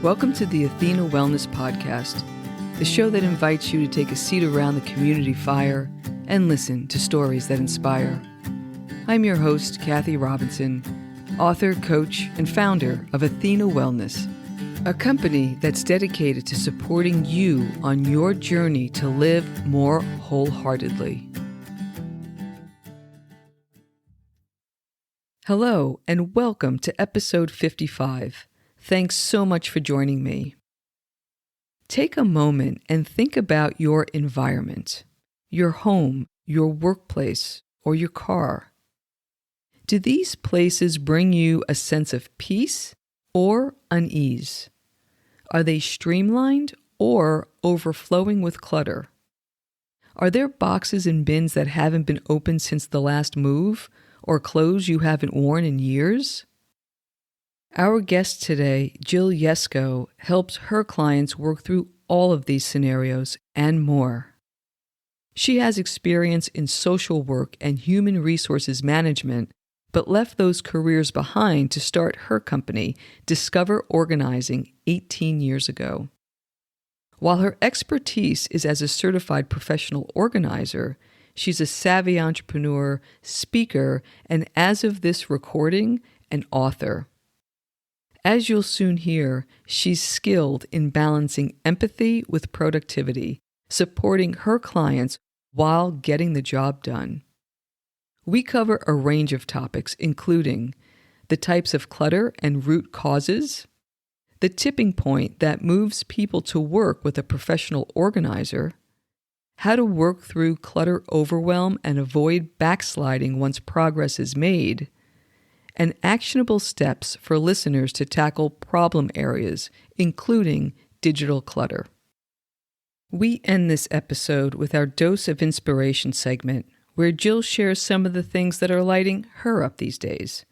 Welcome to the Athena Wellness Podcast, the show that invites you to take a seat around the community fire and listen to stories that inspire. I'm your host, Kathy Robinson, author, coach, and founder of Athena Wellness, a company that's dedicated to supporting you on your journey to live more wholeheartedly. Hello, and welcome to episode 55. Thanks so much for joining me. Take a moment and think about your environment, your home, your workplace, or your car. Do these places bring you a sense of peace or unease? Are they streamlined or overflowing with clutter? Are there boxes and bins that haven't been opened since the last move, or clothes you haven't worn in years? Our guest today, Jill Yesko, helps her clients work through all of these scenarios and more. She has experience in social work and human resources management, but left those careers behind to start her company, Discover Organizing, 18 years ago. While her expertise is as a certified professional organizer, she's a savvy entrepreneur, speaker, and as of this recording, an author. As you'll soon hear, she's skilled in balancing empathy with productivity, supporting her clients while getting the job done. We cover a range of topics, including the types of clutter and root causes, the tipping point that moves people to work with a professional organizer, how to work through clutter overwhelm and avoid backsliding once progress is made, and actionable steps for listeners to tackle problem areas, including digital clutter. We end this episode with our Dose of Inspiration segment, where Jill shares some of the things that are lighting her up these days.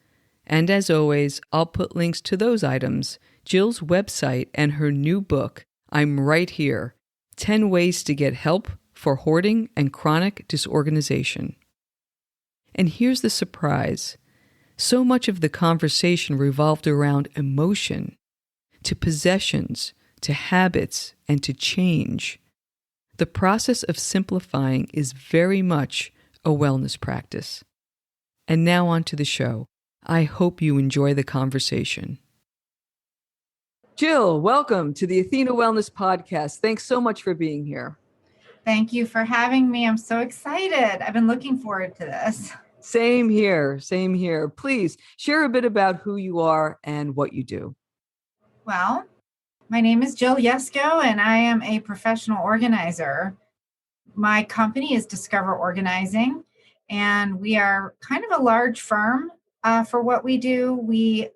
And as always, I'll put links to those items, Jill's website, and her new book, I'm Right Here, 10 Ways to Get Help for Hoarding and Chronic Disorganization. And here's the surprise. So much of the conversation revolved around emotion, to possessions, to habits, and to change. The process of simplifying is very much a wellness practice. And now on to the show. I hope you enjoy the conversation. Jill, welcome to the Athena Wellness Podcast. Thanks so much for being here. Thank you for having me. I'm so excited. I've been looking forward to this. Same here. Please share a bit about who you are and what you do. Well, my name is Jill Yesko, and I am a professional organizer. My company is Discover Organizing, and we are kind of a large firm for what we do. We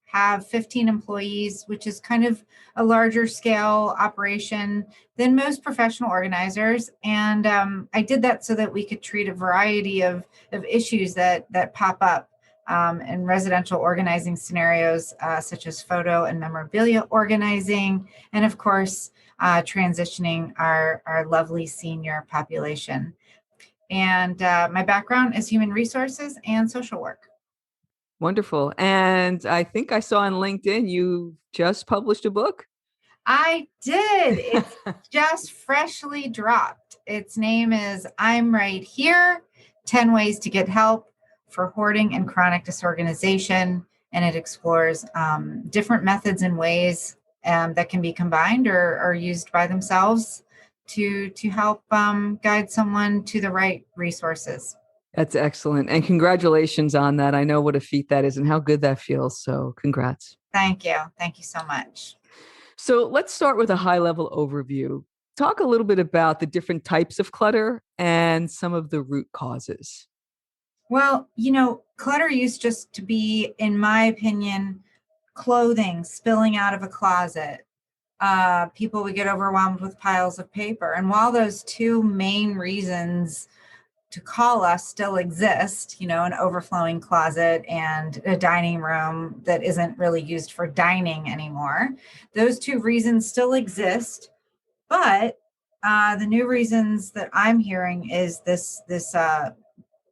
have 15 employees, which is kind of a larger scale operation than most professional organizers. And I did that so that we could treat a variety of issues that pop up in residential organizing scenarios, such as photo and memorabilia organizing, and of course, transitioning our lovely senior population. And my background is human resources and social work. Wonderful. And I think I saw on LinkedIn you just published a book. I did. It's just freshly dropped. Its name is I'm Right Here, 10 Ways to Get Help for Hoarding and Chronic Disorganization. And it explores different methods and ways that can be combined or used by themselves to help guide someone to the right resources. That's excellent. And congratulations on that. I know what a feat that is and how good that feels. So congrats. Thank you. Thank you so much. So let's start with a high-level overview. Talk a little bit about the different types of clutter and some of the root causes. Well, clutter used just to be, in my opinion, clothing spilling out of a closet. People would get overwhelmed with piles of paper. And while those two main reasons to call us still exist, an overflowing closet and a dining room that isn't really used for dining anymore, those two reasons still exist. But the new reasons that I'm hearing is this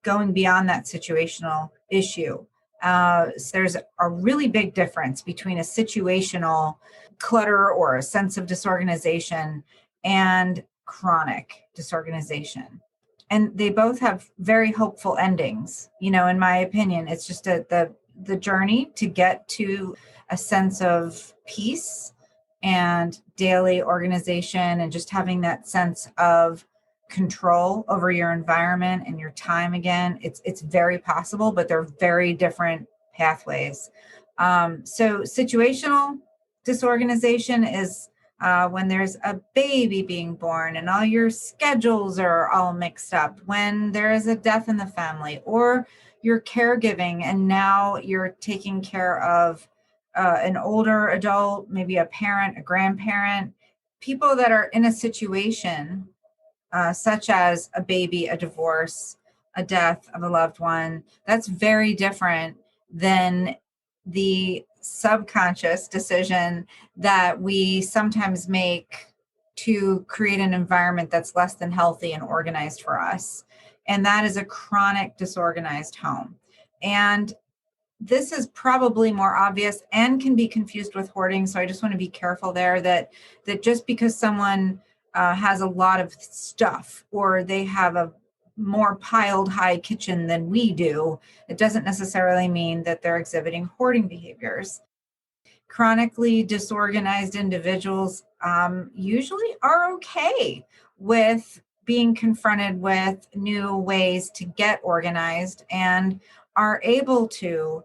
going beyond that situational issue So there's a really big difference between a situational clutter or a sense of disorganization and chronic disorganization. And they both have very hopeful endings. In my opinion, it's just the journey to get to a sense of peace and daily organization and just having that sense of control over your environment and your time again. It's very possible, but they're very different pathways. So situational disorganization is when there's a baby being born and all your schedules are all mixed up, when there is a death in the family, or you're caregiving and now you're taking care of an older adult, maybe a parent, a grandparent, people that are in a situation such as a baby, a divorce, a death of a loved one. That's very different than the subconscious decision that we sometimes make to create an environment that's less than healthy and organized for us. And that is a chronic disorganized home. And this is probably more obvious and can be confused with hoarding. So I just want to be careful there that just because someone has a lot of stuff or they have a more piled high kitchen than we do, it doesn't necessarily mean that they're exhibiting hoarding behaviors. Chronically disorganized individuals usually are okay with being confronted with new ways to get organized and are able to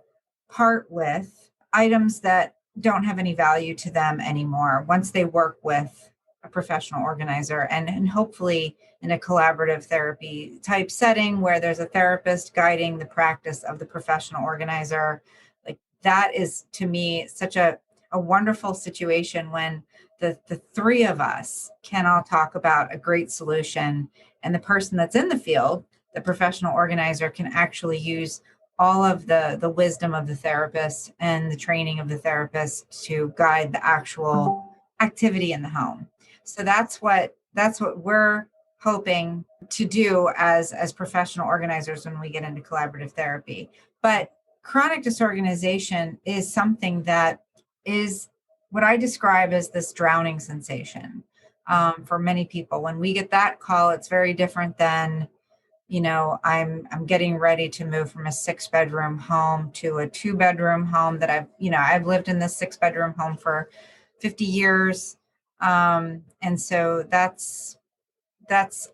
part with items that don't have any value to them anymore once they work with a professional organizer and hopefully in a collaborative therapy type setting where there's a therapist guiding the practice of the professional organizer. Like that is to me such a wonderful situation when the three of us can all talk about a great solution and the person that's in the field, the professional organizer, can actually use all of the wisdom of the therapist and the training of the therapist to guide the actual activity in the home. So that's what we're hoping to do as professional organizers when we get into collaborative therapy. But chronic disorganization is something that is what I describe as this drowning sensation for many people. When we get that call, it's very different than, I'm getting ready to move from a 6-bedroom home to a 2-bedroom home that I've lived in this 6-bedroom home for 50 years. And so that's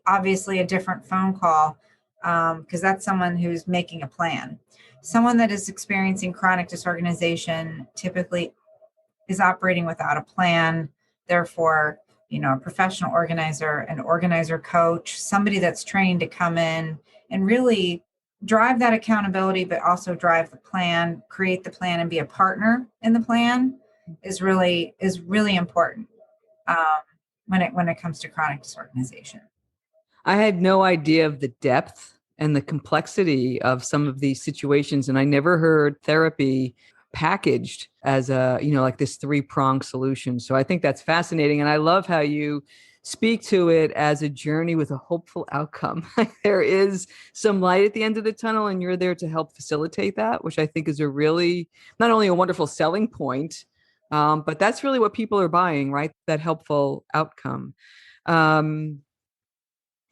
obviously a different phone call because that's someone who's making a plan. Someone that is experiencing chronic disorganization typically is operating without a plan. Therefore, a professional organizer, an organizer coach, somebody that's trained to come in and really drive that accountability, but also drive the plan, create the plan, and be a partner in the plan is really important when it comes to chronic disorganization. I had no idea of the depth and the complexity of some of these situations, and I never heard therapy packaged as like this 3-pronged solution. So I think that's fascinating. And I love how you speak to it as a journey with a hopeful outcome. There is some light at the end of the tunnel and you're there to help facilitate that, which I think is a really, not only a wonderful selling point, but that's really what people are buying, right? That helpful outcome.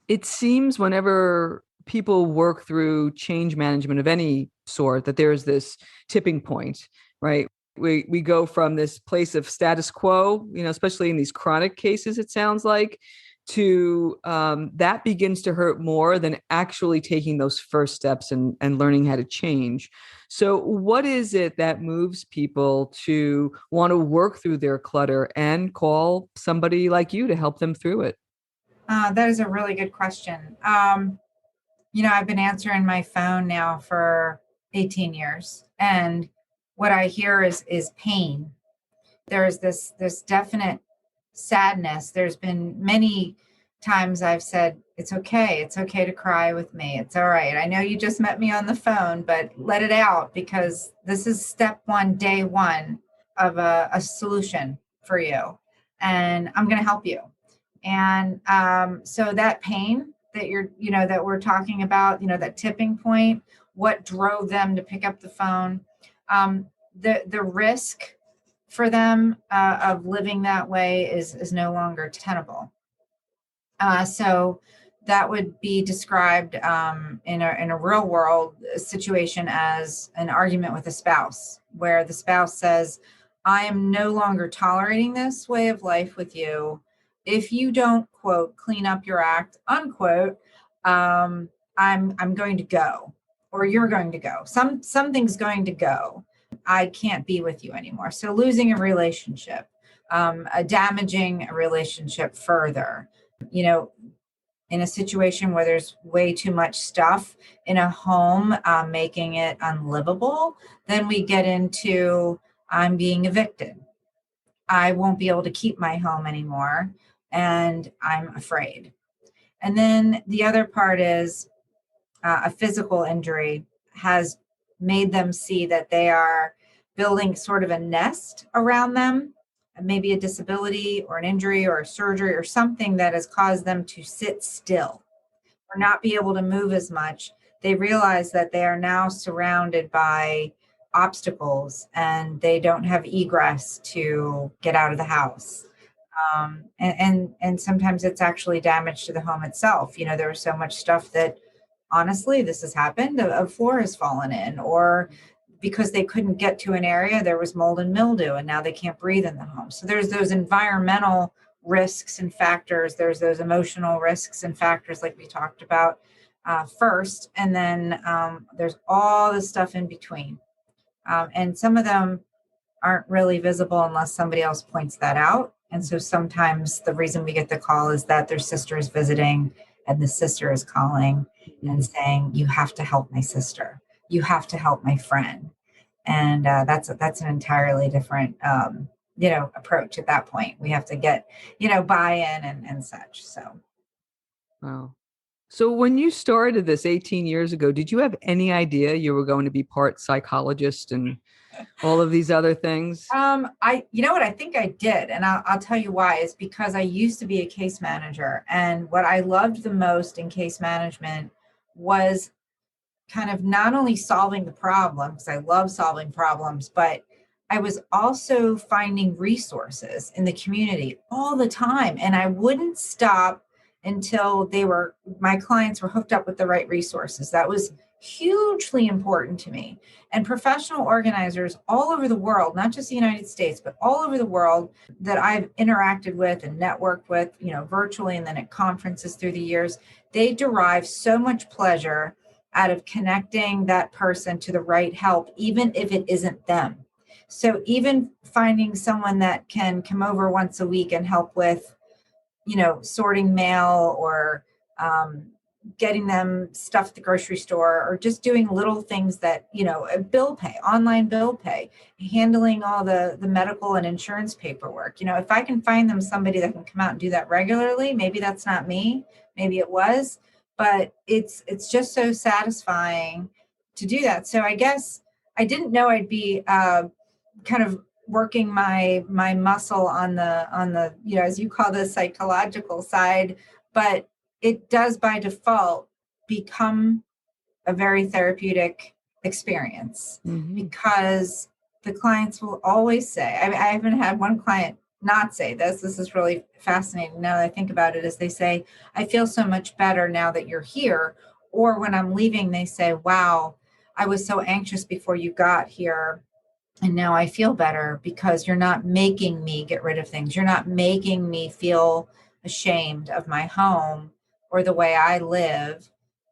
It seems whenever people work through change management of any sort that there's this tipping point, right? We go from this place of status quo, especially in these chronic cases, it sounds like, to that begins to hurt more than actually taking those first steps and learning how to change. So what is it that moves people to want to work through their clutter and call somebody like you to help them through it? That is a really good question. I've been answering my phone now for 18 years, and what I hear is pain. There's this definite sadness. There's been many times I've said, it's okay to cry with me. It's all right. I know you just met me on the phone, but let it out because this is step 1, day 1 of a solution for you. And I'm going to help you. And so that pain that that we're talking about, that tipping point, what drove them to pick up the phone. The risk for them of living that way is no longer tenable. So that would be described in a real world situation as an argument with a spouse, where the spouse says, I am no longer tolerating this way of life with you. If you don't, quote, clean up your act, unquote, I'm going to go, or you're going to go. Something's going to go. I can't be with you anymore. So losing a relationship, damaging a relationship further, in a situation where there's way too much stuff in a home, making it unlivable, then we get into I'm being evicted. I won't be able to keep my home anymore, and I'm afraid. And then the other part is a physical injury has made them see that they are building sort of a nest around them, maybe a disability or an injury or a surgery or something that has caused them to sit still or not be able to move as much. They realize that they are now surrounded by obstacles and they don't have egress to get out of the house. And sometimes it's actually damage to the home itself. There was so much stuff that, honestly, this has happened. A floor has fallen in, or because they couldn't get to an area, there was mold and mildew, and now they can't breathe in the home. So there's those environmental risks and factors. There's those emotional risks and factors, like we talked about first, and then there's all the stuff in between. And some of them aren't really visible unless somebody else points that out. And so sometimes the reason we get the call is that their sister is visiting and the sister is calling and saying, you have to help my sister. You have to help my friend. And that's an entirely different, approach at that point. We have to get, buy-in and such. So. Wow. So when you started this 18 years ago, did you have any idea you were going to be part psychologist and all of these other things? You know what, I think I did. And I'll tell you why. Is because I used to be a case manager. And what I loved the most in case management was kind of not only solving the problem, because I love solving problems, but I was also finding resources in the community all the time. And I wouldn't stop until my clients were hooked up with the right resources. That was hugely important to me. And professional organizers all over the world, not just the United States, but all over the world that I've interacted with and networked with, virtually and then at conferences through the years, they derive so much pleasure out of connecting that person to the right help, even if it isn't them. So even finding someone that can come over once a week and help with, sorting mail or getting them stuff at the grocery store, or just doing little things that, bill pay, online bill pay, handling all the medical and insurance paperwork. If I can find them somebody that can come out and do that regularly, maybe that's not me, maybe it was, but it's just so satisfying to do that. So I guess I didn't know I'd be kind of working my muscle on the as you call the psychological side, but it does by default become a very therapeutic experience because the clients will always say, I haven't had one client not say this. This is really fascinating. Now that I think about it, is they say, I feel so much better now that you're here. Or when I'm leaving, they say, wow, I was so anxious before you got here. And now I feel better because you're not making me get rid of things. You're not making me feel ashamed of my home or the way I live.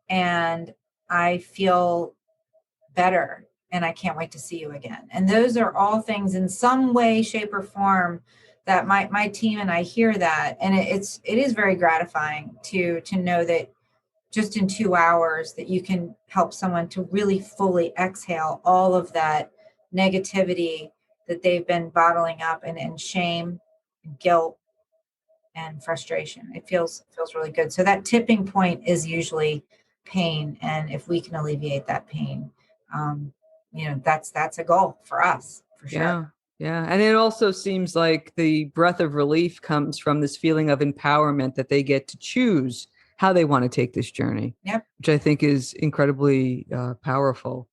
And I feel better. And I can't wait to see you again. And those are all things in some way, shape, or form that my team and I hear that. And it is very gratifying to know that just in 2 hours that you can help someone to really fully exhale all of that negativity that they've been bottling up, and shame and guilt and frustration. It feels really good. So that tipping point is usually pain. And if we can alleviate that pain, that's a goal for us, for sure. Yeah. Yeah. And it also seems like the breath of relief comes from this feeling of empowerment that they get to choose how they want to take this journey, Yep. which I think is incredibly powerful.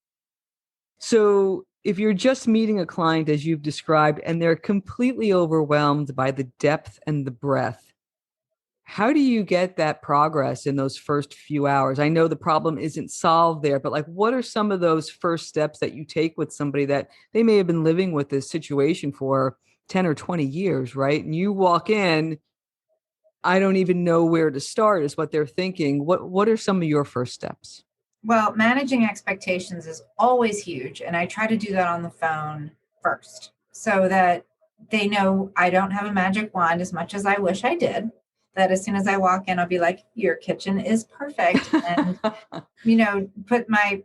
So if you're just meeting a client as you've described, and they're completely overwhelmed by the depth and the breadth, how do you get that progress in those first few hours? I know the problem isn't solved there, but like, what are some of those first steps that you take with somebody that they may have been living with this situation for 10 or 20 years, right? And you walk in, I don't even know where to start is what they're thinking. What are some of your first steps? Well, managing expectations is always huge. And I try to do that on the phone first so that they know I don't have a magic wand as much as I wish I did. That as soon as I walk in, I'll be like, your kitchen is perfect. And, put my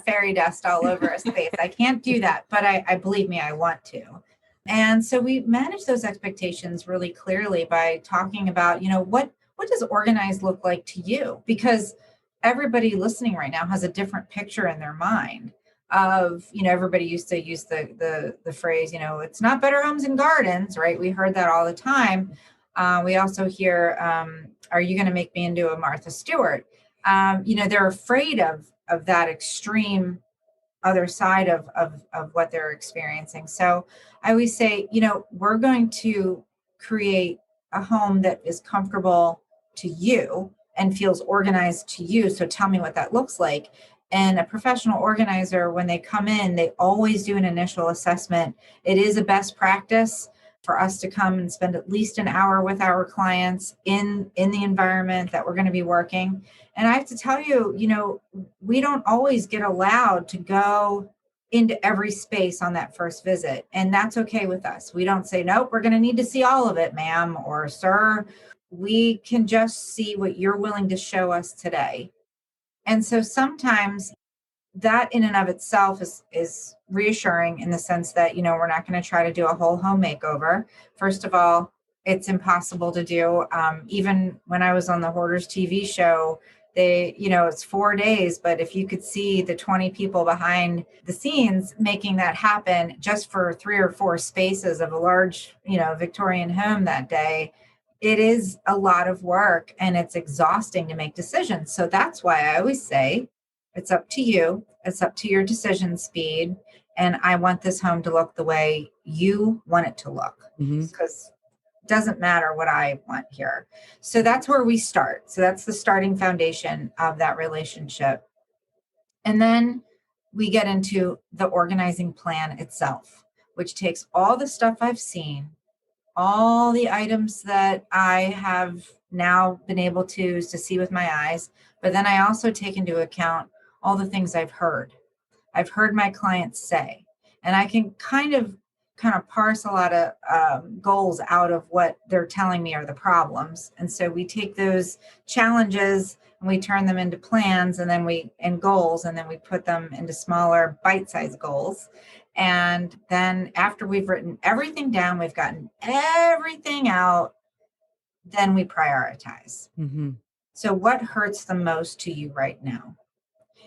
fairy dust all over a space. I can't do that, but I believe me, I want to. And so we manage those expectations really clearly by talking about, what does organized look like to you? Because everybody listening right now has a different picture in their mind of, everybody used to use the phrase, it's not better homes and gardens, right? We heard that all the time. We also hear, are you going to make me into a Martha Stewart? They're afraid of that extreme other side of what they're experiencing. So I always say, we're going to create a home that is comfortable to you and feels organized to you. So tell me what that looks like. And a professional organizer, when they come in, they always do an initial assessment. It is a best practice for us to come and spend at least an hour with our clients in the environment that we're going to be working. And I have to tell you, we don't always get allowed to go into every space on that first visit. And that's okay with us. We don't say, nope, we're going to need to see all of it, ma'am or sir. We can just see what you're willing to show us today. And so sometimes that in and of itself is reassuring in the sense that, we're not going to try to do a whole home makeover. First of all, it's impossible to do. Even when I was on the Hoarders TV show, it's 4 days, but if you could see the 20 people behind the scenes making that happen just for 3 or 4 spaces of a large, Victorian home that day, it is a lot of work and it's exhausting to make decisions. So that's why I always say, it's up to you. It's up to your decision speed. And I want this home to look the way you want it to look, because it doesn't matter what I want here. So that's where we start. So that's the starting foundation of that relationship. And then we get into the organizing plan itself, which takes all the stuff I've seen, all the items that I have now been able to see with my eyes. But then I also take into account all the things I've heard my clients say, and I can kind of parse a lot of goals out of what they're telling me are the problems. And so we take those challenges and we turn them into plans and goals, and then we put them into smaller bite-sized goals. And then after we've written everything down, we've gotten everything out, then we prioritize. So what hurts the most to you right now?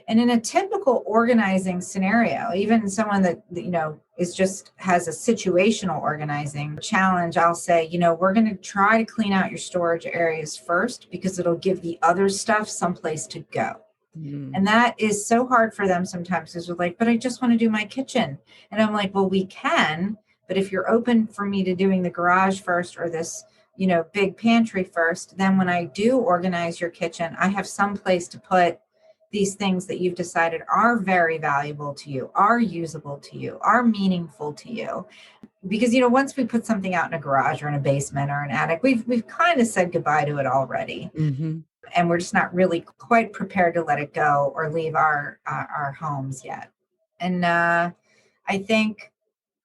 And in a typical organizing scenario, even someone that, has a situational organizing challenge, I'll say, we're going to try to clean out your storage areas first because it'll give the other stuff someplace to go. And that is so hard for them sometimes because they're like, but I just want to do my kitchen. And I'm like, well, we can, but if you're open for me to doing the garage first or this, big pantry first, then when I do organize your kitchen, I have some place to put these things that you've decided are very valuable to you, are usable to you, are meaningful to you. Because, once we put something out in a garage or in a basement or an attic, we've kind of said goodbye to it already. And we're just not really quite prepared to let it go or leave our homes yet. And I think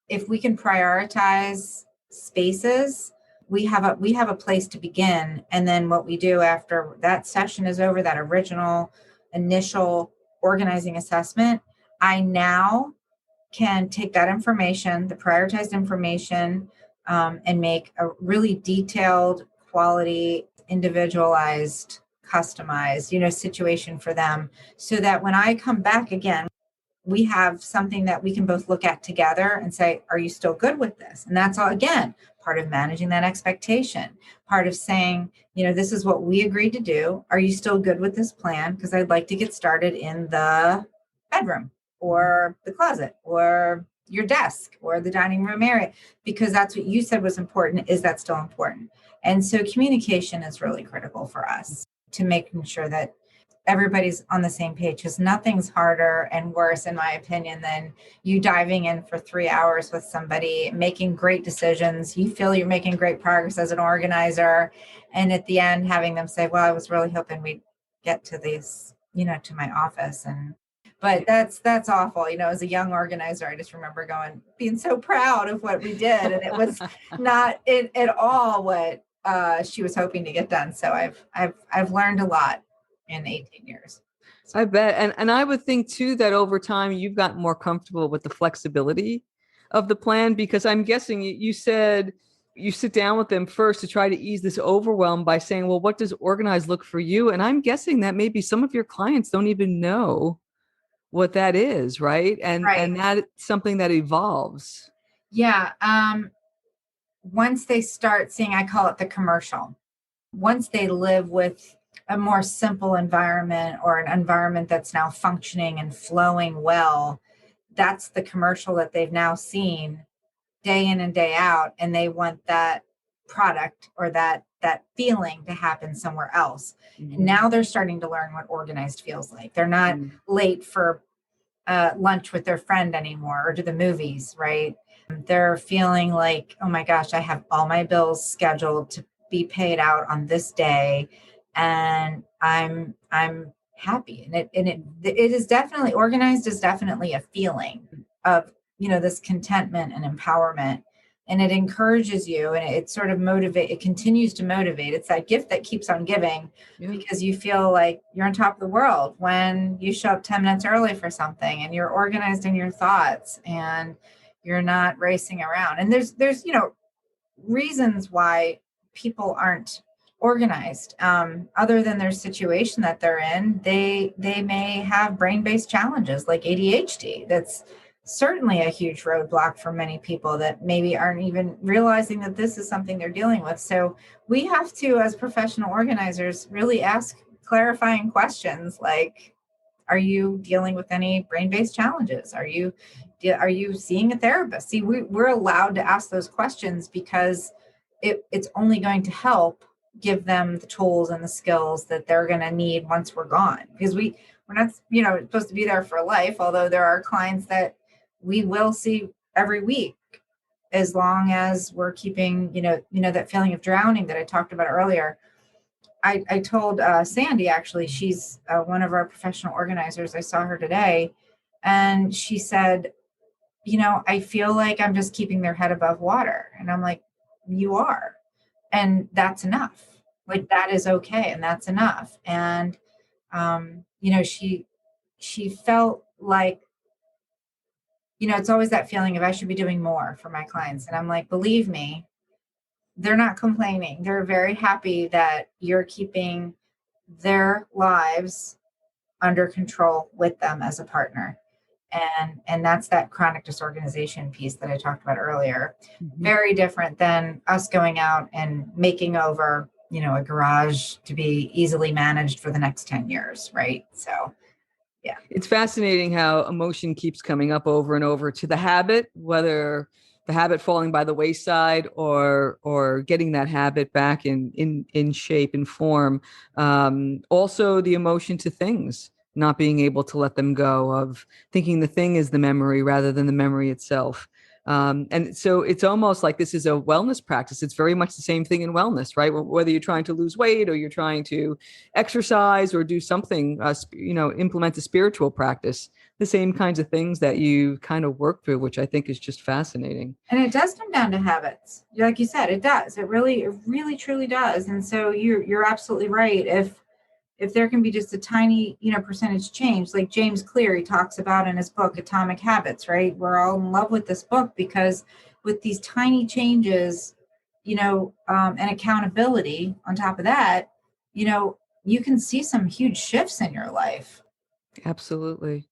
if we can prioritize spaces, we have a place to begin. And then what we do after that session is over, that original initial organizing assessment, I now can take that information, the prioritized information, and make a really detailed, quality, individualized, customized, situation for them, so that when I come back again, we have something that we can both look at together and say, are you still good with this? And that's all, again, part of managing that expectation, part of saying, this is what we agreed to do. Are you still good with this plan? Because I'd like to get started in the bedroom or the closet or your desk or the dining room area, because that's what you said was important. Is that still important? And so communication is really critical for us to making sure that everybody's on the same page, because nothing's harder and worse, in my opinion, than you diving in for 3 hours with somebody, making great decisions. You feel you're making great progress as an organizer. And at the end, having them say, well, I was really hoping we'd get to these, to my office. But that's awful. As a young organizer, I just remember being so proud of what we did. And it was not at all what she was hoping to get done. So I've learned a lot in 18 years. I bet. And I would think too, that over time you've gotten more comfortable with the flexibility of the plan, because I'm guessing you said you sit down with them first to try to ease this overwhelm by saying, well, what does organized look for you? And I'm guessing that maybe some of your clients don't even know what that is, right? And that's something that evolves. Yeah. Once they start seeing, I call it the commercial. Once they live with a more simple environment, or an environment that's now functioning and flowing well, that's the commercial that they've now seen day in and day out. And they want that product or that feeling to happen somewhere else. Mm-hmm. And now they're starting to learn what organized feels like. They're not late for lunch with their friend anymore, or to the movies, right? They're feeling like, oh my gosh, I have all my bills scheduled to be paid out on this day, and I'm happy. And it is definitely, organized is definitely a feeling of, this contentment and empowerment. And it encourages you, and it sort of it continues to motivate. It's that gift that keeps on giving, because you feel like you're on top of the world when you show up 10 minutes early for something, and you're organized in your thoughts, and you're not racing around. And there's reasons why people aren't organized, other than their situation that they're in. They may have brain-based challenges like ADHD. That's certainly a huge roadblock for many people that maybe aren't even realizing that this is something they're dealing with. So we have to, as professional organizers, really ask clarifying questions like, are you dealing with any brain-based challenges? Are you seeing a therapist? See, we're allowed to ask those questions, because it's only going to help give them the tools and the skills that they're going to need once we're gone. Because we're not, supposed to be there for life, although there are clients that we will see every week, as long as we're keeping, that feeling of drowning that I talked about earlier. I told Sandy, actually, she's one of our professional organizers. I saw her today, and she said, I feel like I'm just keeping their head above water. And I'm like, you are. And that's enough. Like, that is okay. And that's enough. And, she felt like, it's always that feeling of I should be doing more for my clients. And I'm like, believe me, they're not complaining. They're very happy that you're keeping their lives under control with them as a partner. And that's that chronic disorganization piece that I talked about earlier. Mm-hmm. Very different than us going out and making over, a garage to be easily managed for the next 10 years. Right. So, yeah. It's fascinating how emotion keeps coming up over and over to the habit, whether the habit falling by the wayside or getting that habit back in shape and form. Also the emotion to things, not being able to let them go, of thinking the thing is the memory rather than the memory itself. And so it's almost like this is a wellness practice. It's very much the same thing in wellness, right? Whether you're trying to lose weight or you're trying to exercise or do something, implement a spiritual practice, the same kinds of things that you kind of work through, which I think is just fascinating. And it does come down to habits. Like you said, it does. It really truly does. And so you're absolutely right. If there can be just a tiny, percentage change, like James Clear, he talks about in his book, Atomic Habits, right? We're all in love with this book because with these tiny changes, and accountability on top of that, you can see some huge shifts in your life. Absolutely.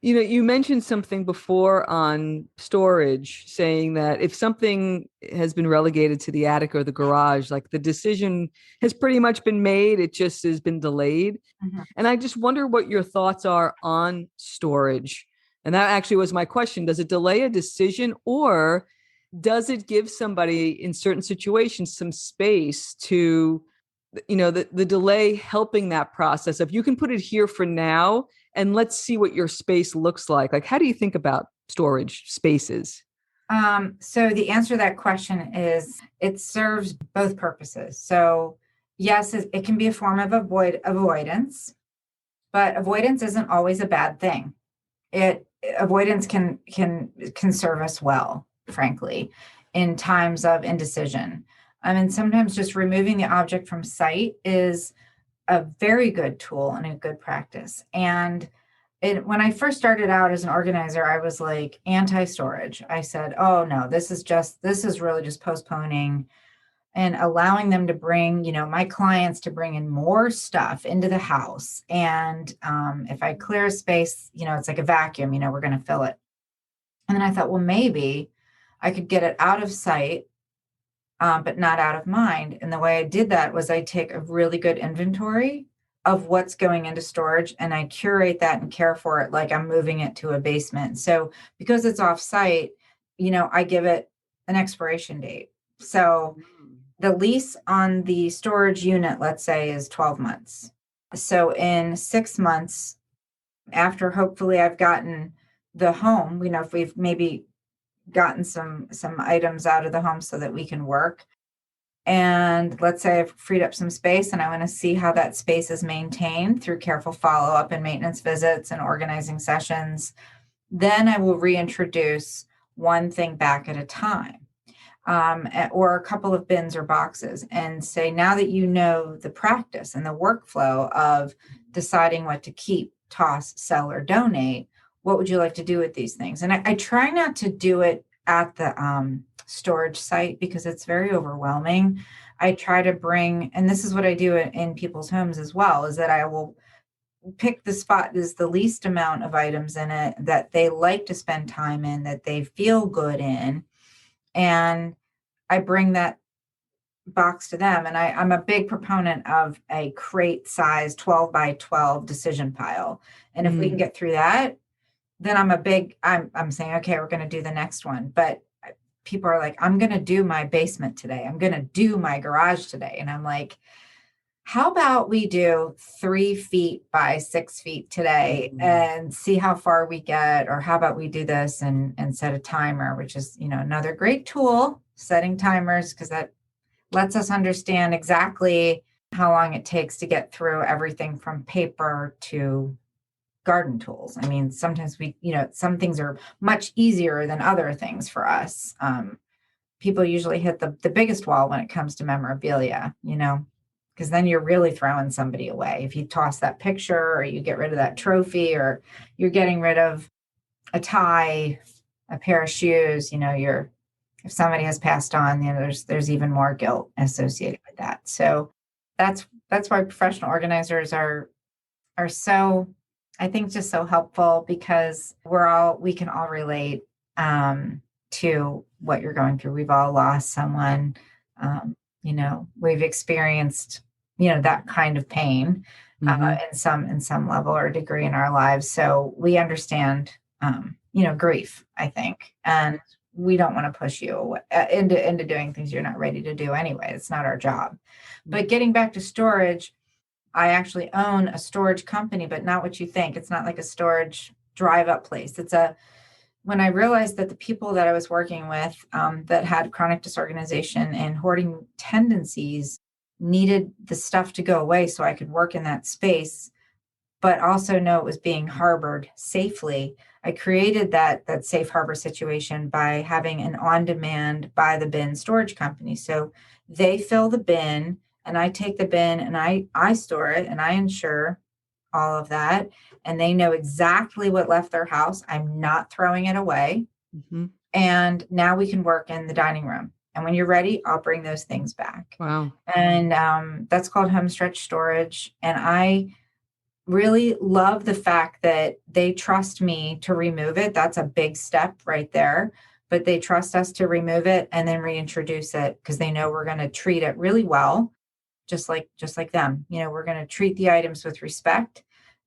You mentioned something before on storage, saying that if something has been relegated to the attic or the garage, like the decision has pretty much been made, it just has been delayed. Mhm. And I just wonder what your thoughts are on storage. And that actually was my question. Does it delay a decision, or does it give somebody in certain situations some space to, the delay helping that process? If you can put it here for now and let's see what your space looks like how do you think about storage spaces? So the answer to that question is it serves both purposes. So yes, it can be a form of avoidance, but avoidance isn't always a bad thing. Avoidance can serve us well, frankly, in times of indecision. I mean, sometimes just removing the object from sight is a very good tool and a good practice. And when I first started out as an organizer, I was like anti-storage. I said, oh no, this is really just postponing and allowing them to bring, my clients to bring in more stuff into the house. And if I clear a space, it's like a vacuum, we're going to fill it. And then I thought, well, maybe I could get it out of sight, but not out of mind. And the way I did that was I take a really good inventory of what's going into storage and I curate that and care for it like I'm moving it to a basement. So because it's off site, I give it an expiration date. So the lease on the storage unit, let's say, is 12 months. So in 6 months, after hopefully I've gotten the home, if we've maybe gotten some items out of the home so that we can work. And let's say I've freed up some space and I want to see how that space is maintained through careful follow-up and maintenance visits and organizing sessions. Then I will reintroduce one thing back at a time. Or a couple of bins or boxes and say, now that you know the practice and the workflow of deciding what to keep, toss, sell, or donate, what would you like to do with these things? And I try not to do it at the storage site because it's very overwhelming. I try to bring, and this is what I do in people's homes as well, is that I will pick the spot that's the least amount of items in it that they like to spend time in, that they feel good in. And I bring that box to them. And I'm a big proponent of a crate size 12 by 12 decision pile. And if we can get through that, then I'm saying, okay, we're going to do the next one. But people are like, I'm going to do my basement today. I'm going to do my garage today. And I'm like, how about we do 3 feet by 6 feet today and see how far we get? Or how about we do this and set a timer, which is, another great tool, setting timers, because that lets us understand exactly how long it takes to get through everything from paper to garden tools. I mean, sometimes some things are much easier than other things for us. People usually hit the biggest wall when it comes to memorabilia, because then you're really throwing somebody away. If you toss that picture or you get rid of that trophy or you're getting rid of a tie, a pair of shoes, if somebody has passed on, there's even more guilt associated with that. So that's why professional organizers are so, I think, just so helpful, because we can all relate to what you're going through. We've all lost someone. We've experienced that kind of pain in some level or degree in our lives. So we understand grief, I think, and we don't want to push you away, into doing things you're not ready to do anyway. It's not our job. But getting back to storage, I actually own a storage company, but not what you think. It's not like a storage drive-up place. When I realized that the people that I was working with that had chronic disorganization and hoarding tendencies needed the stuff to go away so I could work in that space, but also know it was being harbored safely, I created that safe harbor situation by having an on-demand by the bin storage company. So they fill the bin and I take the bin and I store it and I insure all of that. And they know exactly what left their house. I'm not throwing it away. And now we can work in the dining room. And when you're ready, I'll bring those things back. Wow. And that's called home stretch storage. And I really love the fact that they trust me to remove it. That's a big step right there. But they trust us to remove it and then reintroduce it because they know we're going to treat it really well, just like them. We're going to treat the items with respect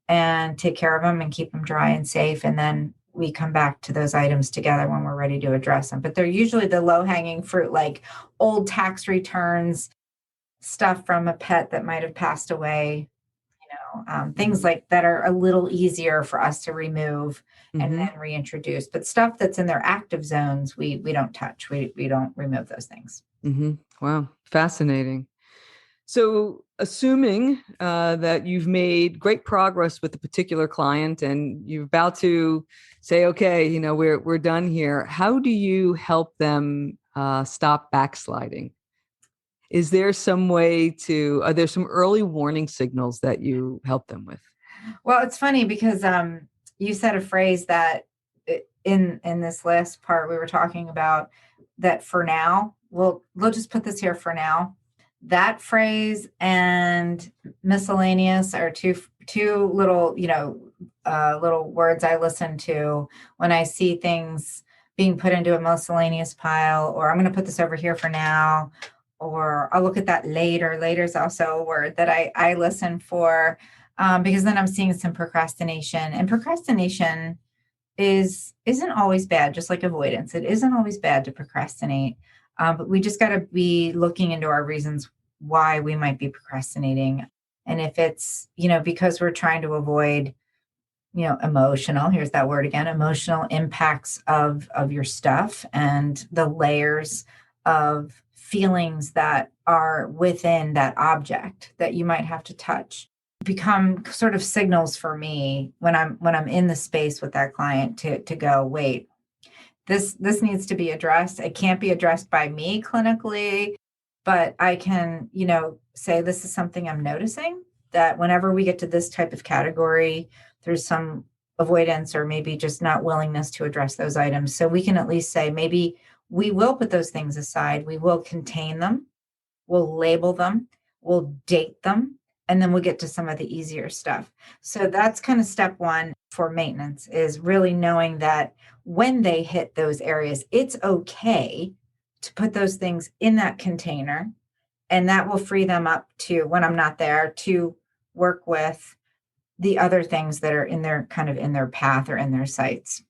and take care of them and keep them dry and safe. And then we come back to those items together when we're ready to address them. But they're usually the low-hanging fruit, like old tax returns, stuff from a pet that might have passed away, things like that are a little easier for us to remove and then reintroduce. But stuff that's in their active zones, we don't touch. We don't remove those things. Wow, fascinating. So, assuming that you've made great progress with a particular client and you're about to say, okay, we're done here. How do you help them stop backsliding? Is there some way are there some early warning signals that you help them with? Well, it's funny because you said a phrase that in this last part we were talking about that for now, we'll just put this here for now. That phrase and miscellaneous are two little, little words I listen to when I see things being put into a miscellaneous pile, or I'm going to put this over here for now, or I'll look at that later. Later is also a word that I listen for because then I'm seeing some procrastination, and procrastination isn't always bad, just like avoidance. It isn't always bad to procrastinate. But we just got to be looking into our reasons why we might be procrastinating. And if it's, because we're trying to avoid, emotional, here's that word again, emotional impacts of your stuff and the layers of feelings that are within that object that you might have to touch, become sort of signals for me when I'm in the space with that client to go, wait, this needs to be addressed. It can't be addressed by me clinically, but I can, say this is something I'm noticing, that whenever we get to this type of category, there's some avoidance or maybe just not willingness to address those items. So we can at least say, maybe we will put those things aside. We will contain them. We'll label them. We'll date them. And then we'll get to some of the easier stuff. So that's kind of step one for maintenance, is really knowing that when they hit those areas, it's okay to put those things in that container. And that will free them up to, when I'm not there, to work with the other things that are in their path or in their sights.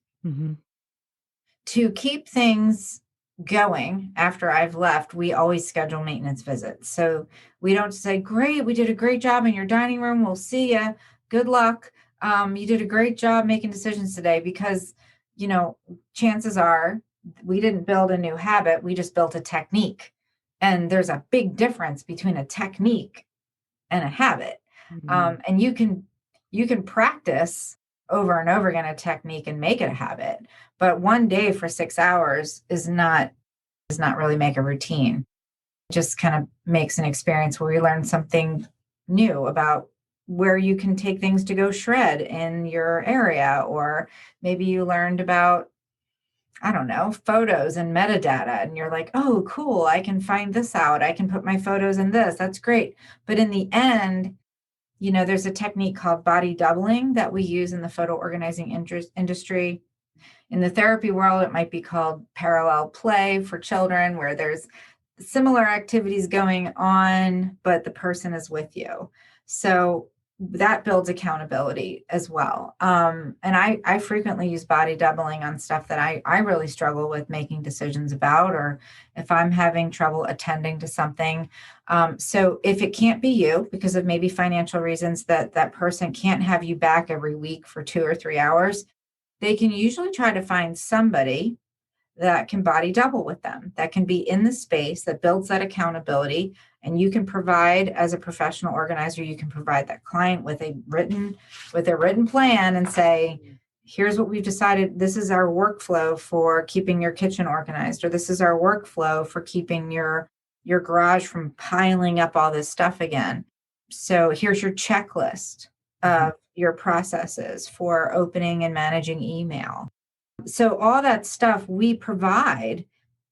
To keep things going after I've left, we always schedule maintenance visits. So we don't say, great, we did a great job in your dining room. We'll see you. Good luck. You did a great job making decisions today, because, chances are we didn't build a new habit. We just built a technique. And there's a big difference between a technique and a habit. And you can practice over and over again a technique and make it a habit. But one day for 6 hours does not really make a routine. It just kind of makes an experience where you learn something new about where you can take things to go shred in your area. Or maybe you learned about, I don't know, photos and metadata, and you're like, oh, cool, I can find this out. I can put my photos in this. That's great. But in the end, there's a technique called body doubling that we use in the photo organizing industry. In the therapy world, it might be called parallel play for children, where there's similar activities going on, but the person is with you. So that builds accountability as well. And I frequently use body doubling on stuff that I really struggle with making decisions about, or if I'm having trouble attending to something. So if it can't be you, because of maybe financial reasons, that person can't have you back every week for 2 or 3 hours, they can usually try to find somebody that can body double with them, that can be in the space, that builds that accountability. And you can provide, as a professional organizer, you can provide that client with a written plan and say, here's what we've decided. This is our workflow for keeping your kitchen organized, or this is our workflow for keeping your garage from piling up all this stuff again. So here's your checklist of your processes for opening and managing email. So all that stuff we provide,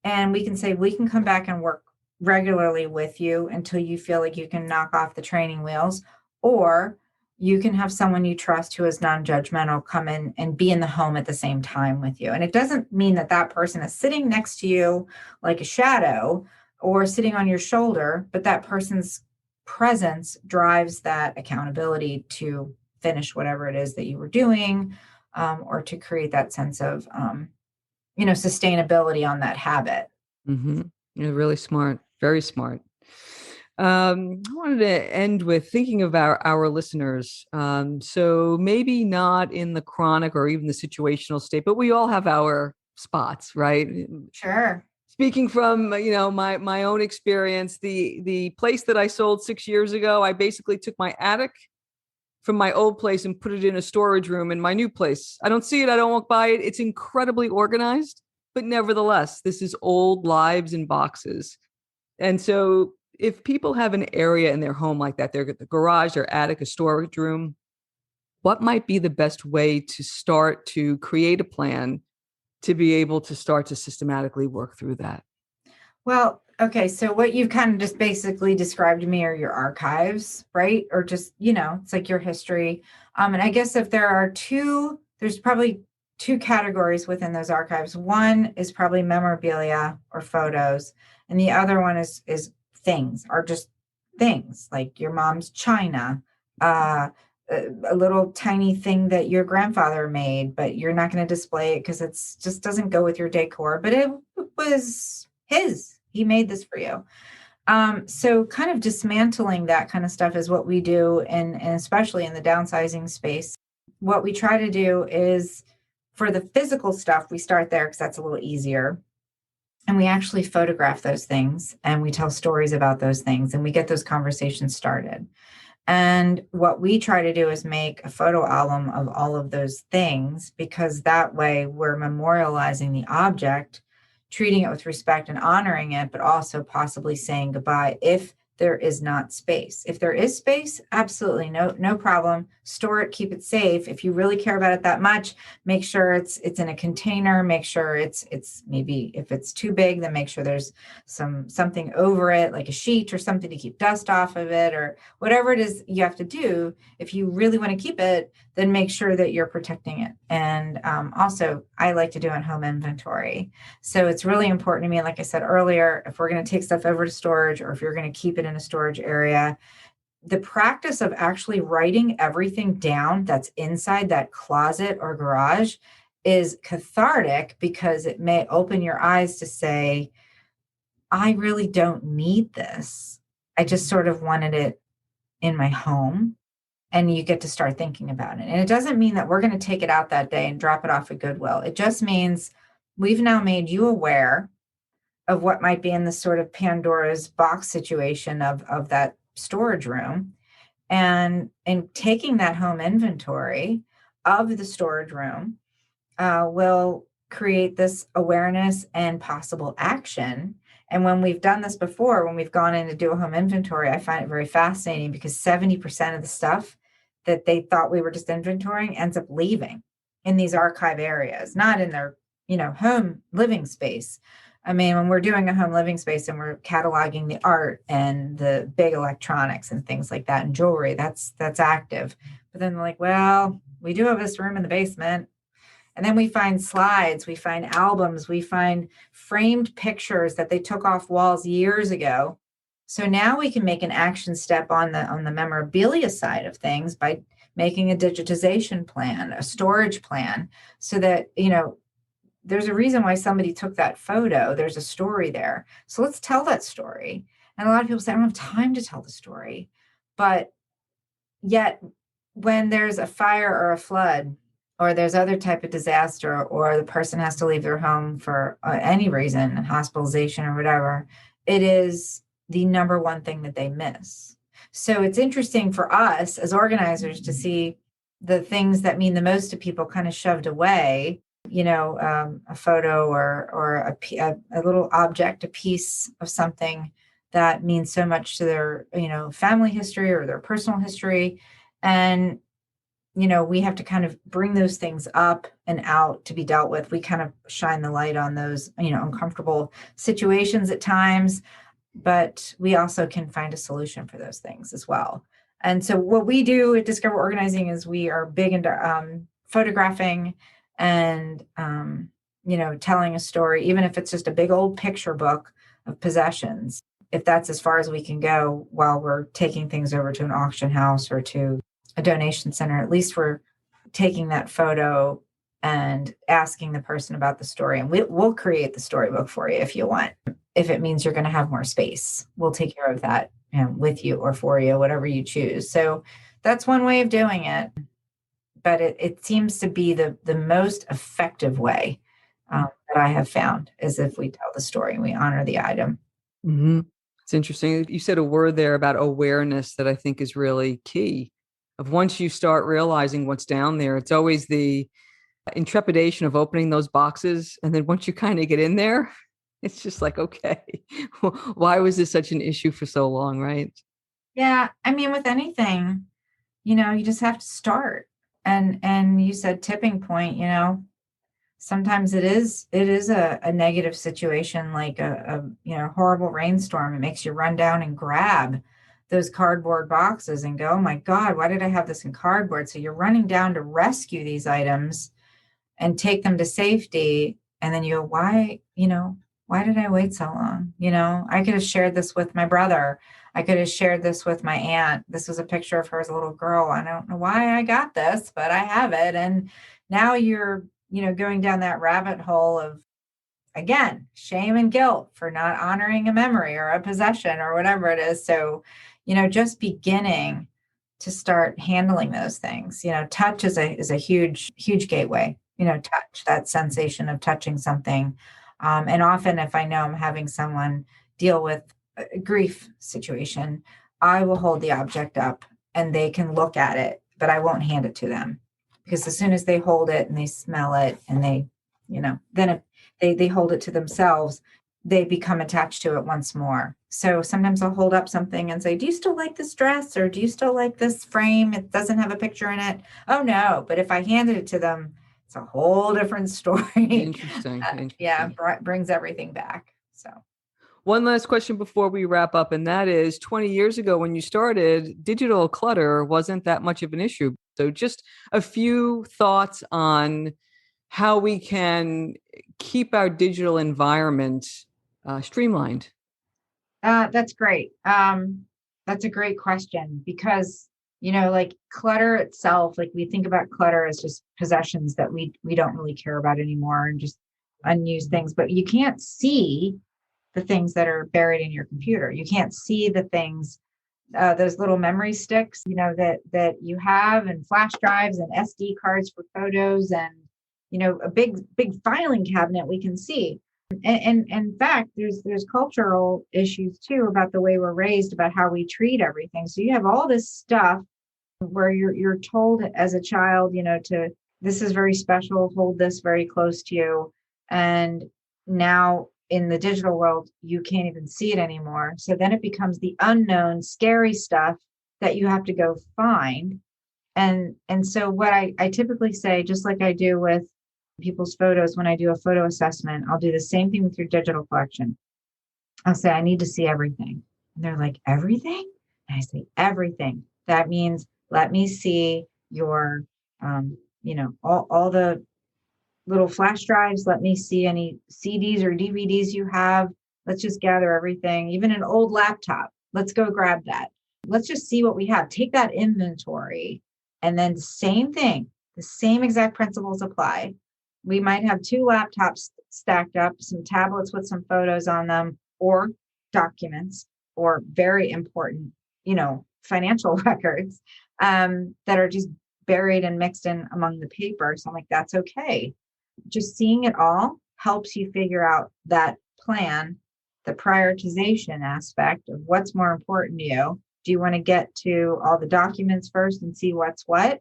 and we can say, we can come back and work regularly with you until you feel like you can knock off the training wheels, or, you can have someone you trust who is non-judgmental come in and be in the home at the same time with you. And it doesn't mean that that person is sitting next to you like a shadow or sitting on your shoulder, but that person's presence drives that accountability to finish whatever it is that you were doing, or to create that sense of, sustainability on that habit. Mm-hmm. You're really smart. Very smart. I wanted to end with thinking of our listeners. So maybe not in the chronic or even the situational state, but we all have our spots, right? Sure. Speaking from my own experience, the place that I sold 6 years ago, I basically took my attic from my old place and put it in a storage room in my new place. I don't see it. I don't walk by it. It's incredibly organized, but nevertheless, this is old lives in boxes. And so if people have an area in their home like that, their garage, their attic, a storage room, what might be the best way to start to create a plan to be able to start to systematically work through that? Well, okay. So what you've kind of just basically described to me are your archives, right? Or just, it's like your history. And I guess if there's probably two categories within those archives. One is probably memorabilia or photos, and the other one is things, or just things like your mom's china, a little tiny thing that your grandfather made, but you're not going to display it because it's just doesn't go with your decor, but it was his. He made this for you. So kind of dismantling that kind of stuff is what we do, and especially in the downsizing space. What we try to do is, for the physical stuff, we start there because that's a little easier. And we actually photograph those things and we tell stories about those things and we get those conversations started. And what we try to do is make a photo album of all of those things, because that way we're memorializing the object, treating it with respect and honoring it, but also possibly saying goodbye if there is not space. If there is space, absolutely no problem. Store it, keep it safe. If you really care about it that much, make sure it's in a container. Make sure it's maybe, if it's too big, then make sure there's something over it, like a sheet or something to keep dust off of it, or whatever it is you have to do. If you really want to keep it, then make sure that you're protecting it. And also, I like to do a home inventory. So it's really important to me, like I said earlier, if we're going to take stuff over to storage, or if you're going to keep it in a storage area, the practice of actually writing everything down that's inside that closet or garage is cathartic, because it may open your eyes to say, I really don't need this. I just sort of wanted it in my home. And you get to start thinking about it. And it doesn't mean that we're going to take it out that day and drop it off at Goodwill. It just means we've now made you aware of what might be in the sort of Pandora's box situation of that storage room. And in taking that home inventory of the storage room, will create this awareness and possible action. And when we've done this before, when we've gone in to do a home inventory, I find it very fascinating, because 70% of the stuff that they thought we were just inventorying ends up leaving in these archive areas, not in their, home living space. I mean, when we're doing a home living space and we're cataloging the art and the big electronics and things like that and jewelry, that's active. But then they're like, well, we do have this room in the basement. And then we find slides, we find albums, we find framed pictures that they took off walls years ago. So now we can make an action step on the memorabilia side of things by making a digitization plan, a storage plan, so that, there's a reason why somebody took that photo. There's a story there. So let's tell that story. And a lot of people say, I don't have time to tell the story. But yet, when there's a fire or a flood, or there's other type of disaster, or the person has to leave their home for any reason, hospitalization or whatever, it is the number one thing that they miss. So it's interesting for us as organizers to see the things that mean the most to people kind of shoved away, a photo or a little object, a piece of something that means so much to their, family history or their personal history. And we have to kind of bring those things up and out to be dealt with. We kind of shine the light on those, uncomfortable situations at times, but we also can find a solution for those things as well. And so what we do at Discover Organizing is we are big into photographing and, telling a story, even if it's just a big old picture book of possessions, if that's as far as we can go while we're taking things over to an auction house or to a donation center. At least we're taking that photo and asking the person about the story. And we'll create the storybook for you if you want. If it means you're going to have more space, we'll take care of that with you or for you, whatever you choose. So that's one way of doing it. But it seems to be the most effective way that I have found, is if we tell the story and we honor the item. Mm-hmm. It's interesting. You said a word there about awareness that I think is really key. Of once you start realizing what's down there, it's always the intrepidation of opening those boxes. And then once you kind of get in there, it's just like, okay, why was this such an issue for so long, right? Yeah. I mean, with anything, you just have to start. And you said tipping point, sometimes it is a negative situation, like a horrible rainstorm. It makes you run down and grab those cardboard boxes and go, oh my God, why did I have this in cardboard? So you're running down to rescue these items and take them to safety. And then you go, why did I wait so long? I could have shared this with my brother. I could have shared this with my aunt. This was a picture of her as a little girl. I don't know why I got this, but I have it. And now you're, going down that rabbit hole of, again, shame and guilt for not honoring a memory or a possession or whatever it is. So, just beginning to start handling those things. Touch is a huge, huge gateway. Touch, that sensation of touching something. And often if I know I'm having someone deal with a grief situation, I will hold the object up and they can look at it, but I won't hand it to them, because as soon as they hold it and they smell it and they, then if they hold it to themselves, they become attached to it once more. So sometimes I'll hold up something and say, do you still like this dress? Or do you still like this frame? It doesn't have a picture in it. Oh no. But if I handed it to them, it's a whole different story. Interesting. Yeah, brings everything back. So one last question before we wrap up, and that is 20 years ago when you started, digital clutter wasn't that much of an issue. So just a few thoughts on how we can keep our digital environment streamlined. That's great. That's a great question, because, like clutter itself, like we think about clutter as just possessions that we don't really care about anymore and just unused things, but you can't see the things that are buried in your computer. You can't see the things, those little memory sticks, that you have, and flash drives and SD cards for photos, and, a big filing cabinet we can see. And in fact, there's cultural issues too about the way we're raised, about how we treat everything. So you have all this stuff where you're told as a child, this is very special, hold this very close to you. And now in the digital world, you can't even see it anymore. So then it becomes the unknown, scary stuff that you have to go find. And so what I typically say, just like I do with people's photos, when I do a photo assessment, I'll do the same thing with your digital collection. I'll say, I need to see everything. And they're like, everything? And I say, everything. That means, let me see your, all the little flash drives. Let me see any CDs or DVDs you have. Let's just gather everything, even an old laptop. Let's go grab that. Let's just see what we have. Take that inventory. And then same thing, the same exact principles apply. We might have 2 laptops stacked up, some tablets with some photos on them, or documents, or very important, financial records that are just buried and mixed in among the paper. So I'm like, that's okay. Just seeing it all helps you figure out that plan, the prioritization aspect of what's more important to you. Do you want to get to all the documents first and see what's what?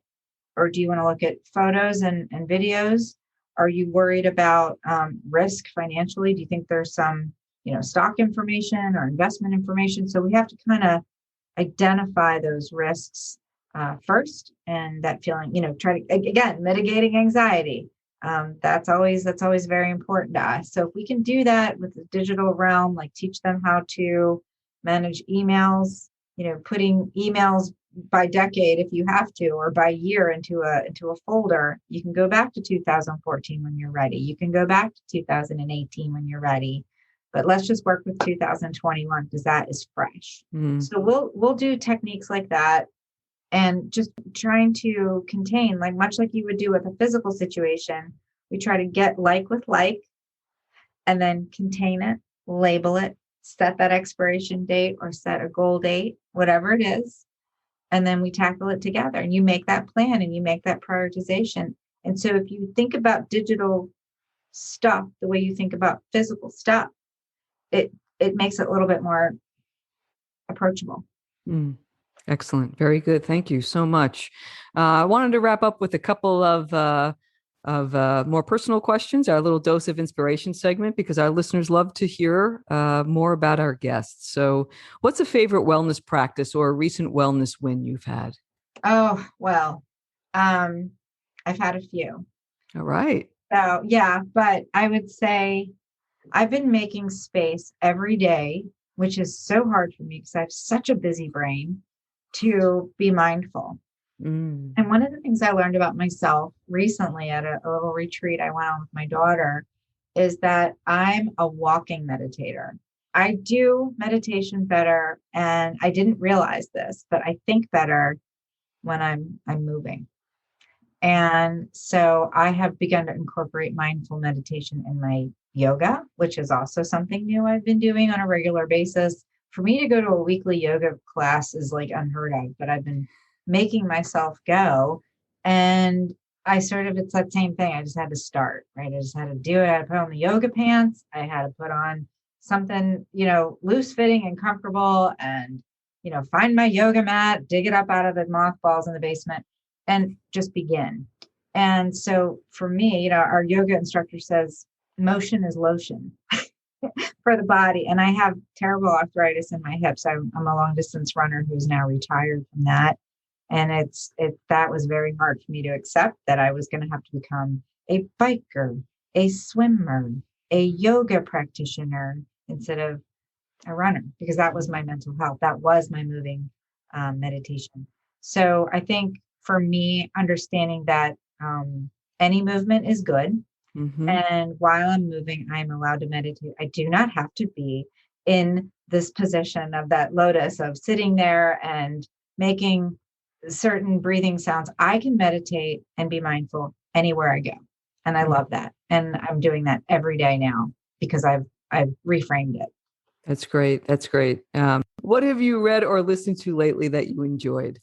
Or do you want to look at photos and videos? Are you worried about risk financially? Do you think there's some, stock information or investment information? So we have to kind of identify those risks first, and that feeling, try to, again, mitigating anxiety. That's always very important to us. So if we can do that with the digital realm, like teach them how to manage emails, putting emails by decade if you have to, or by year into a folder. You can go back to 2014 when you're ready. You can go back to 2018 when you're ready. But let's just work with 2021 because that is fresh. So we'll do techniques like that, and just trying to contain, like much like you would do with a physical situation. We try to get like with like, and then contain it, label it, set that expiration date or set a goal date, whatever it is. And then we tackle it together, and you make that plan and you make that prioritization. And so if you think about digital stuff the way you think about physical stuff, it makes it a little bit more approachable. Excellent. Very good. Thank you so much. I wanted to wrap up with a couple of more personal questions, our little dose of inspiration segment, because our listeners love to hear more about our guests. So what's a favorite wellness practice or a recent wellness win you've had? Oh, well, I've had a few. All right. So yeah, but I would say I've been making space every day, which is so hard for me because I have such a busy brain, to be mindful. And one of the things I learned about myself recently at a little retreat I went on with my daughter is that I'm a walking meditator. I do meditation better, and I didn't realize this, but I think better when I'm moving. And so I have begun to incorporate mindful meditation in my yoga, which is also something new I've been doing on a regular basis. For me to go to a weekly yoga class is like unheard of, but I've been making myself go. And it's that same thing. I just had to start, right? I just had to do it. I had to put on the yoga pants. I had to put on something, loose fitting and comfortable, and, find my yoga mat, dig it up out of the mothballs in the basement, and just begin. And so for me, our yoga instructor says, motion is lotion for the body. And I have terrible arthritis in my hips. I'm a long distance runner who's now retired from that. And that was very hard for me to accept, that I was going to have to become a biker, a swimmer, a yoga practitioner instead of a runner, because that was my mental health. That was my moving meditation. So I think for me, understanding that any movement is good. And while I'm moving, I'm allowed to meditate. I do not have to be in this position of that lotus of sitting there and making certain breathing sounds. I can meditate and be mindful anywhere I go. And I love that. And I'm doing that every day now because I've reframed it. That's great. That's great. What have you read or listened to lately that you enjoyed?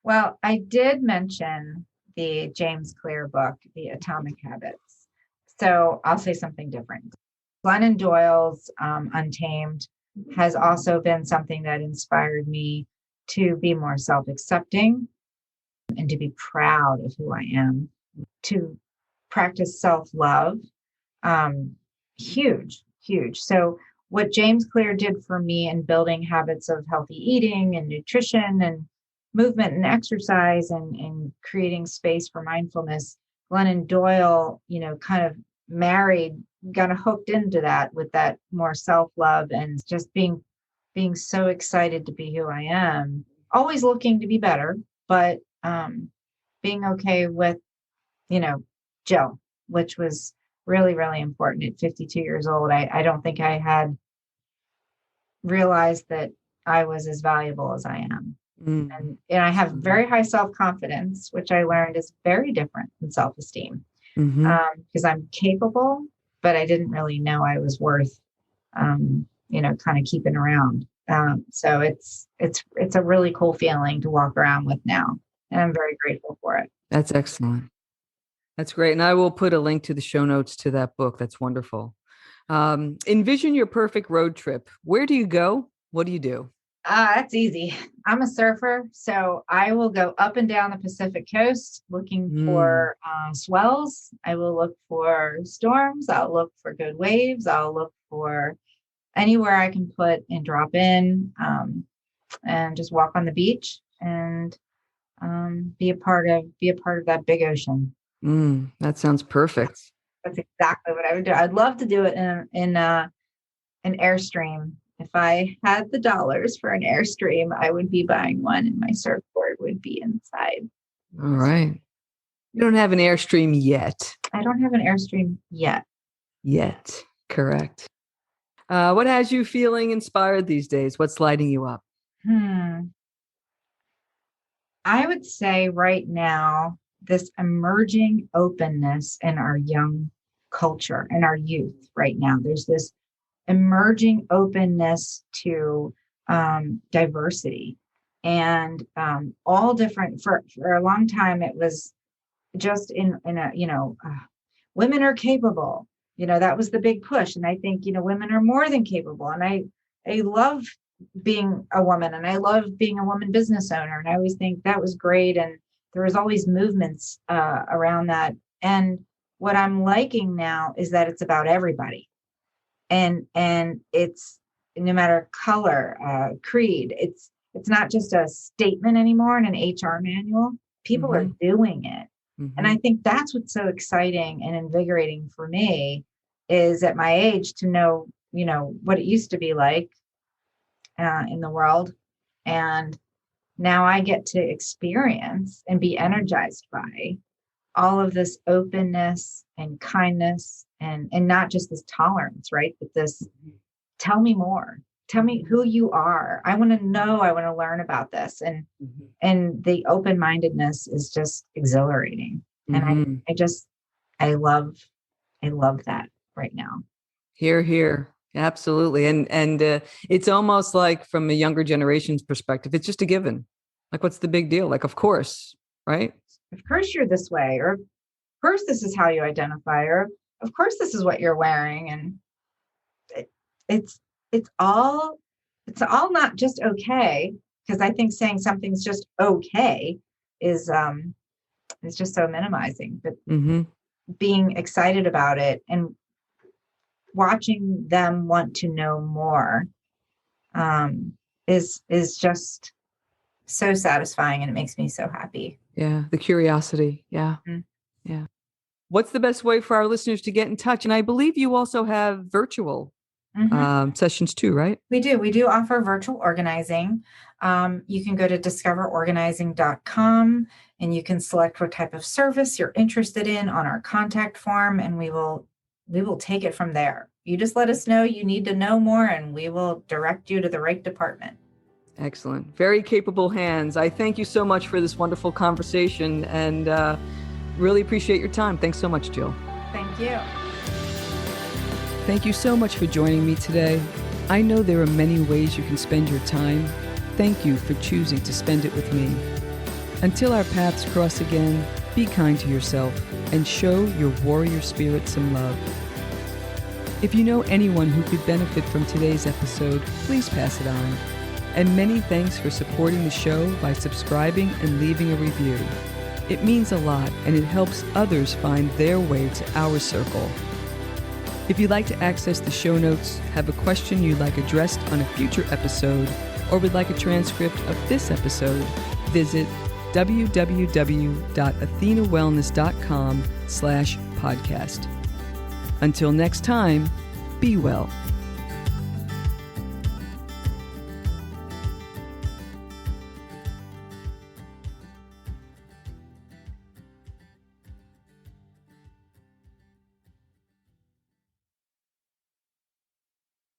Well, I did mention the James Clear book, The Atomic Habits. So I'll say something different. Glennon Doyle's Untamed has also been something that inspired me to be more self-accepting and to be proud of who I am, to practice self-love. Huge. So what James Clear did for me in building habits of healthy eating and nutrition and movement and exercise and creating space for mindfulness, Glennon Doyle, kind of got hooked into that with that more self-love and just being so excited to be who I am, always looking to be better, but being okay with, Jill, which was really, really important at 52 years old. I don't think I had realized that I was as valuable as I am. And I have very high self-confidence, which I learned is very different than self-esteem. Because I'm capable, but I didn't really know I was worth, kind of keeping around. So it's a really cool feeling to walk around with now, and I'm very grateful for it. That's excellent. That's great. And I will put a link to the show notes to that book. That's wonderful. Envision your perfect road trip. Where do you go? What do you do? That's easy. I'm a surfer, so I will go up and down the Pacific coast looking for swells. I will look for storms. I'll look for good waves. I'll look for anywhere I can put and drop in, and just walk on the beach and be a part of that big ocean. That sounds perfect. That's exactly what I would do. I'd love to do it in an Airstream if I had the dollars for an Airstream, I would be buying one and my surfboard would be inside. All right. You don't have an Airstream yet. I don't have an Airstream yet. Yet. Correct. What has you feeling inspired these days? What's lighting you up? I would say right now, this emerging openness in our young culture and our youth right now. There's this emerging openness to diversity and all different. For a long time, it was just in a, women are capable. That was the big push. And I think, women are more than capable. And I love being a woman and I love being a woman business owner. And I always think that was great. And there was always movements around that. And what I'm liking now is that it's about everybody. And it's no matter color, creed, it's not just a statement anymore in an HR manual. People are doing it. And I think that's what's so exciting and invigorating for me is at my age to know, what it used to be like in the world. And now I get to experience and be energized by all of this openness and kindness and not just this tolerance, right? But this, tell me more. Tell me who you are. I want to know, I want to learn about this. And the open-mindedness is just exhilarating. And I love that right now. Here. Absolutely. And it's almost like from a younger generation's perspective, it's just a given. Like, what's the big deal? Like, of course, right? Of course you're this way, or of course this is how you identify, or of course this is what you're wearing. And it's all not just okay, because I think saying something's just okay is just so minimizing, but being excited about it and watching them want to know more is just so satisfying, and it makes me so happy. Yeah, the curiosity. Yeah. Yeah. What's the best way for our listeners to get in touch? And I believe you also have virtual sessions too, right? We do offer virtual organizing. You can go to discoverorganizing.com and you can select what type of service you're interested in on our contact form, and we will take it from there. You just let us know you need to know more and we will direct you to the right department. Excellent. Very capable hands. I thank you so much for this wonderful conversation and really appreciate your time. Thanks so much, Jill. Thank you. Thank you so much for joining me today. I know there are many ways you can spend your time. Thank you for choosing to spend it with me. Until our paths cross again, be kind to yourself and show your warrior spirit some love. If you know anyone who could benefit from today's episode, please pass it on. And many thanks for supporting the show by subscribing and leaving a review. It means a lot, and it helps others find their way to our circle. If you'd like to access the show notes, have a question you'd like addressed on a future episode, or would like a transcript of this episode, visit www.athenawellness.com/podcast. Until next time, be well.